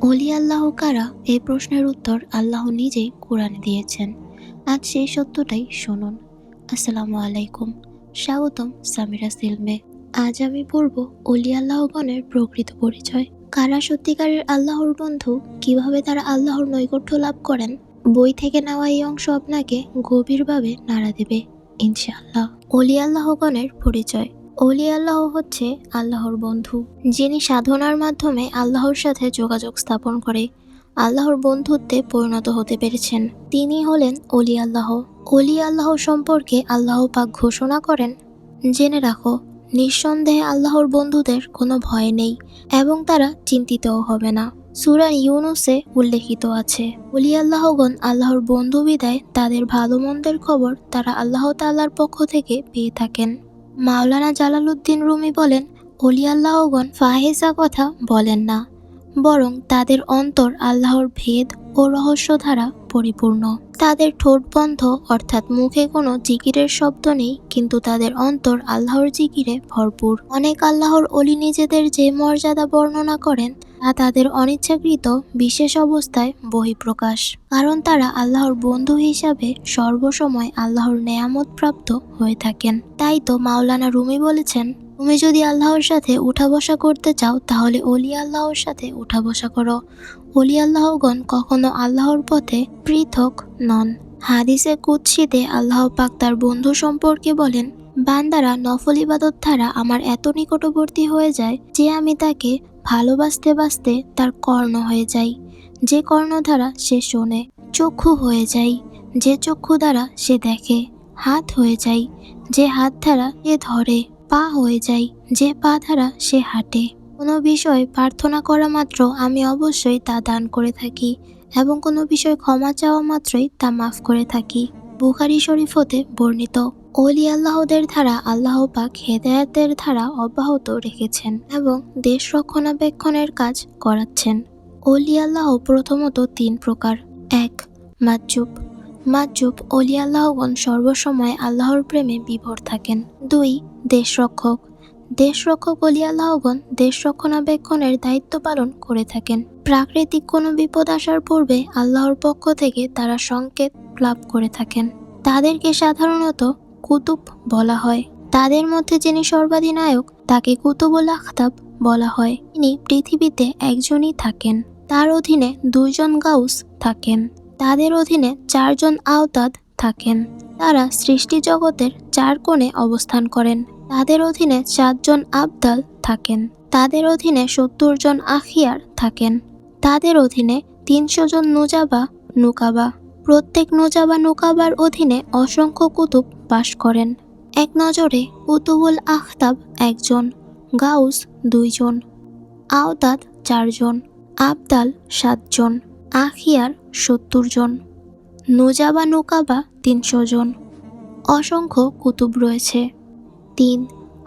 অলি আল্লাহ কারা? এই প্রশ্নের উত্তর আল্লাহ নিজেই কোরআনে দিয়েছেন। আজ সেই সত্যটাই শুনুন। আসসালামু আলাইকুম, স্বাগতম সামিরা সিলমে। আজ আমি পড়ব অলি আল্লাহগণের প্রকৃত পরিচয়। কারা সত্যিকারের আল্লাহর বন্ধু, কিভাবে তারা আল্লাহর নৈকট্য লাভ করেন। বই থেকে নেওয়া এই অংশ আপনাকে গভীরভাবে নাড়া দেবে ইনশাআল্লাহ। অলি আল্লাহগণের পরিচয়। অলি আল্লাহ হচ্ছে আল্লাহর বন্ধু, যিনি সাধনার মাধ্যমে আল্লাহর সাথে যোগাযোগ স্থাপন করে আল্লাহর বন্ধুত্বে পরিণত হতে পেরেছেন। তিনি হলেন অলি আল্লাহ। অলি আল্লাহ সম্পর্কে আল্লাহ পাক ঘোষণা করেন, জেনে রাখো, নিঃসন্দেহে আল্লাহর বন্ধুদের কোনো ভয় নেই এবং তারা চিন্তিতও হবে না। সূরা ইউনুসে উল্লেখিত আছে, অলি আল্লাহগণ আল্লাহর বন্ধু বিদায় তাদের ভালো মন্দের খবর তারা আল্লাহ তাআলার পক্ষ থেকে পেয়ে থাকেন। মাওলানা জালালউদ্দিন রুমি বলেন, অলি আল্লাহগণ ফাহেসা কথা বলেন না, বরং তাদের অন্তর আল্লাহর ভেদ ও রহস্য দ্বারা পরিপূর্ণ। তাদের ঠোঁট বন্ধ, অর্থাৎ মুখে কোনো জিকিরের শব্দ নেই, কিন্তু তাদের অন্তর আল্লাহর জিকিরে ভরপুর। অনেক আল্লাহর অলি নিজেদের যে মর্যাদা বর্ণনা করেন তা তাদের অনিচ্ছাকৃত বিশেষ অবস্থায় বহিঃপ্রকাশ, কারণ তারা আল্লাহর বন্ধু হিসাবে সর্বসময় আল্লাহর নেয়ামত প্রাপ্ত হয়ে থাকেন। তাই তো মাওলানা রুমি বলেছেন, তুমি যদি আল্লাহর সাথে উঠা বসা করতে চাও তাহলে অলি আল্লাহর সাথে উঠা বসা করো। অলি আল্লাহগণ কখনো আল্লাহর পথে পৃথক নন। হাদিসে কুদসিতে আল্লাহ পাক তার বন্ধু সম্পর্কে বলেন, বান্দারা নফল ইবাদত দ্বারা আমার এত নিকটবর্তী হয়ে যায় যে আমি তাকে ভালোবাসতে বাসতে তার কর্ণ হয়ে যাই, যে কর্ণ দ্বারা সে শোনে, চক্ষু হয়ে যাই, যে চক্ষু দ্বারা সে দেখে, হাত হয়ে যাই, যে হাত দ্বারা সে ধরে, পা হয়ে যাই, যে পা দ্বারা সে হাঁটে। কোনো বিষয় প্রার্থনা করা মাত্র আমি অবশ্যই তা দান করে থাকি এবং কোনো বিষয় ক্ষমা চাওয়া মাত্রই তা মাফ করে থাকি। বুখারী শরীফ হতে বর্ণিত। অলি আল্লাহদের ধারা আল্লাহ পাক হেদায়েতের ধারা অব্যাহত রেখেছেন এবং দেশ রক্ষণাবেক্ষণের কাজ করাচ্ছেন। অলি আল্লাহ প্রথমত 3 প্রকার। 1. মাজ্জুব। মাজ্জুব অলি আল্লাহগণ সর্বসময় আল্লাহর প্রেমে বিভোর থাকেন। 2. দেশরক্ষক। দেশরক্ষক অলি আল্লাহগণ দেশ রক্ষণাবেক্ষণের দায়িত্ব পালন করে থাকেন। প্রাকৃতিক কোনো বিপদ আসার পূর্বে আল্লাহর পক্ষ থেকে তারা সংকেত লাভ করে থাকেন। তাদেরকে সাধারণত কুতুব বলা হয়। তাদের মধ্যে যিনি সর্বাধিনায়ক তাকে কুতুবুল আখতাব বলা হয়। তিনি পৃথিবীতে একজনই থাকেন। তার অধীনে 2 জন গাউস থাকেন। তাদের অধীনে 4 জন আওতাদ থাকেন। তারা সৃষ্টি জগতের 4 কোণে অবস্থান করেন। তাদের অধীনে 7 জন আবদাল থাকেন। তাদের অধীনে 70 জন আখিয়ার থাকেন। তাদের অধীনে 300 জন নুজাবা নুকাবা। প্রত্যেক নুজাবা নুকাবার অধীনে অসংখ্য কুতুব বাস করেন। এক নজরে কুতুবুল আখতাব 1 জন, গাউস 2 জন, আওতাদ 4 জন, আবদাল 7 জন, আখিয়ার 70 জন, নুজাবা নুকাবা 300 জন। অসংখ্য কুতুব রয়েছে। 3.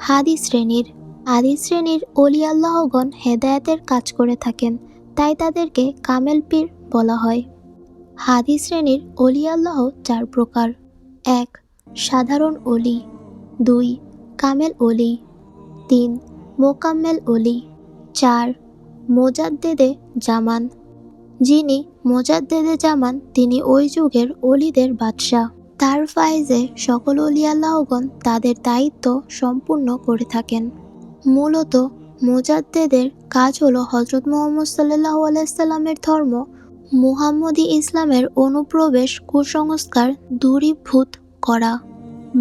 হাদি শ্রেণীর। হাদি শ্রেণীর অলি আল্লাহগণ হেদায়েতের কাজ করে থাকেন, তাই তাদেরকে কামেল পীর বলা হয়। হাদি শ্রেণীর অলি আল্লাহ 4 প্রকার। 1. সাধারণ অলি। 2. কামেল অলি। 3. মোকাম্মেল অলি। 4. মোজাদ্দেদে জামান। যিনি মোজাদ্দেদে জামান তিনি ওই যুগের অলিদের বাদশাহ। তার ফায়েজে সকল অলি আল্লাহগণ তাদের দায়িত্ব সম্পূর্ণ করে থাকেন। মূলত মোজাদ্দেদের কাজ হলো হযরত মুহাম্মদ সাল্লাল্লাহু আলাইহি সাল্লামের ধর্ম মুহাম্মদী ইসলামের অনুপ্রবেশ কুসংস্কার দূরীভূত করা।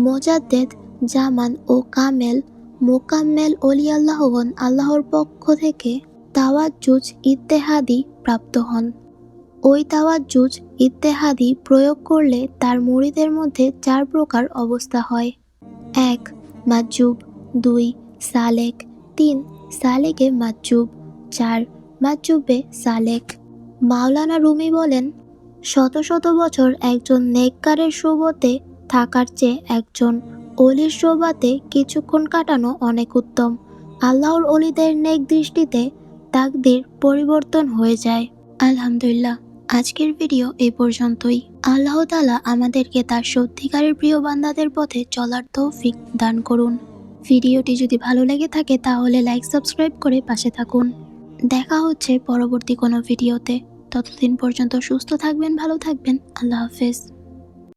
মোজাদ্দেদ, জামান ও কামেল মোকাম্মেল অলি আল্লাহগণ আল্লাহর পক্ষ থেকে তাওয়াজ্জুজ ইত্তেহাদি প্রাপ্ত হন। ওই তাওয়াজ্জুজ ইত্তেহাদি প্রয়োগ করলে তার মুরিদের মধ্যে 4 প্রকার অবস্থা হয়। 1. মাজ্জুব। 2. সালেক। 3. সালেকে মাজ্জুব। 4. মাজ্জুবে সালেক। মাওলানা রুমি বলেন, শত শত বছর একজন নেককারের সোবতে থাকার চেয়ে একজন অলির সোবাতে কিছুক্ষণ কাটানো অনেক উত্তম। আল্লাহর অলিদের নেক দৃষ্টিতে তাকদীর পরিবর্তন হয়ে যায়। আলহামদুলিল্লাহ, আজকের ভিডিও এই পর্যন্তই। আল্লাহ তাআলা আমাদেরকে তার সত্যিকারের প্রিয় বান্দাদের পথে চলার তৌফিক দান করুন। ভিডিওটি যদি ভালো লেগে থাকে তাহলে লাইক সাবস্ক্রাইব করে পাশে থাকুন। দেখা হচ্ছে পরবর্তী কোনো ভিডিওতে। ততদিন পর্যন্ত সুস্থ থাকবেন, ভালো থাকবেন। আল্লাহ হাফেজ।